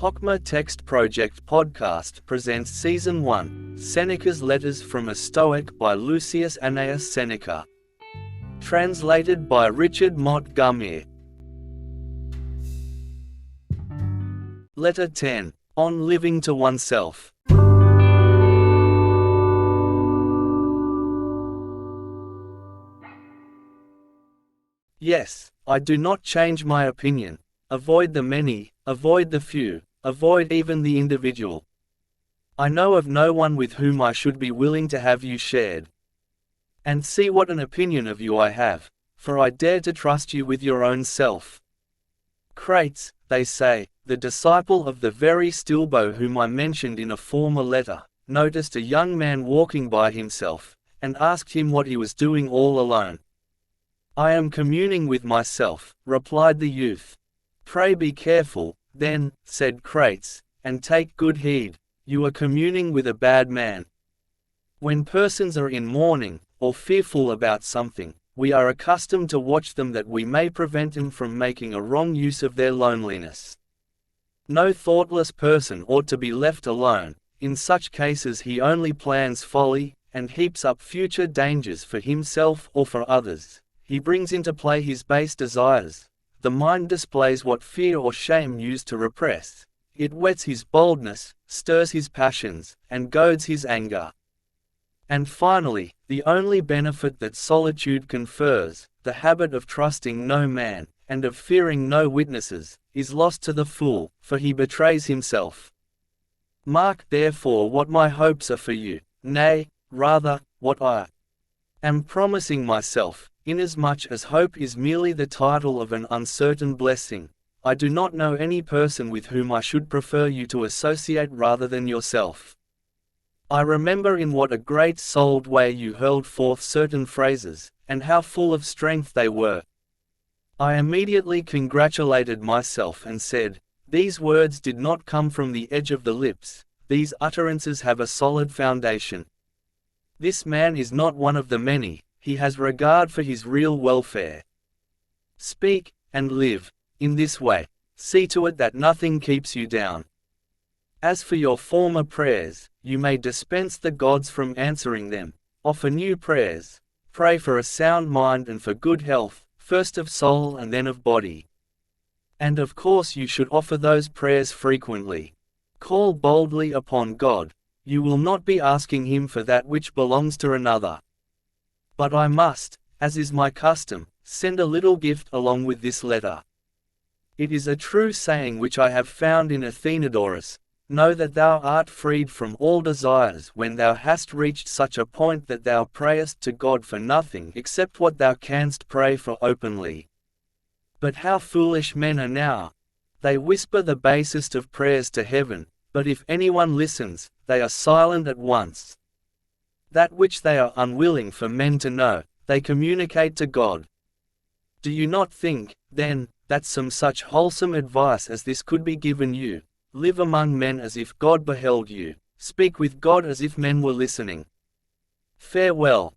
Hochma Text Project Podcast presents Season 1, Seneca's Letters from a Stoic by Lucius Annaeus Seneca. Translated by Richard Montgomery. Letter 10, On Living to Oneself. Yes, I do not change my opinion. Avoid the many, avoid the few, avoid even the individual. I know of no one with whom I should be willing to have you shared. And see what an opinion of you I have, for I dare to trust you with your own self. Crates, they say, the disciple of the very Stilbo whom I mentioned in a former letter, noticed a young man walking by himself, and asked him what he was doing all alone. I am communing with myself, replied the youth. Pray be careful, then, said Crates, and take good heed, you are communing with a bad man. When persons are in mourning, or fearful about something, we are accustomed to watch them that we may prevent them from making a wrong use of their loneliness. No thoughtless person ought to be left alone. In such cases he only plans folly, and heaps up future dangers for himself or for others. He brings into play his base desires. The mind displays what fear or shame used to repress. It whets his boldness, stirs his passions, and goads his anger. And finally, the only benefit that solitude confers, the habit of trusting no man, and of fearing no witnesses, is lost to the fool, for he betrays himself. Mark therefore what my hopes are for you, nay, rather, what I am promising myself. Inasmuch as hope is merely the title of an uncertain blessing, I do not know any person with whom I should prefer you to associate rather than yourself. I remember in what a great-souled way you hurled forth certain phrases, and how full of strength they were. I immediately congratulated myself and said, these words did not come from the edge of the lips, these utterances have a solid foundation. This man is not one of the many. He has regard for his real welfare. Speak, and live, in this way. See to it that nothing keeps you down. As for your former prayers, you may dispense the gods from answering them. Offer new prayers. Pray for a sound mind and for good health, first of soul and then of body. And of course you should offer those prayers frequently. Call boldly upon God. You will not be asking Him for that which belongs to another. But I must, as is my custom, send a little gift along with this letter. It is a true saying which I have found in Athenodorus, know that thou art freed from all desires when thou hast reached such a point that thou prayest to God for nothing except what thou canst pray for openly. But how foolish men are now! They whisper the basest of prayers to heaven, but if anyone listens, they are silent at once. That which they are unwilling for men to know, they communicate to God. Do you not think, then, that some such wholesome advice as this could be given you? Live among men as if God beheld you, speak with God as if men were listening. Farewell.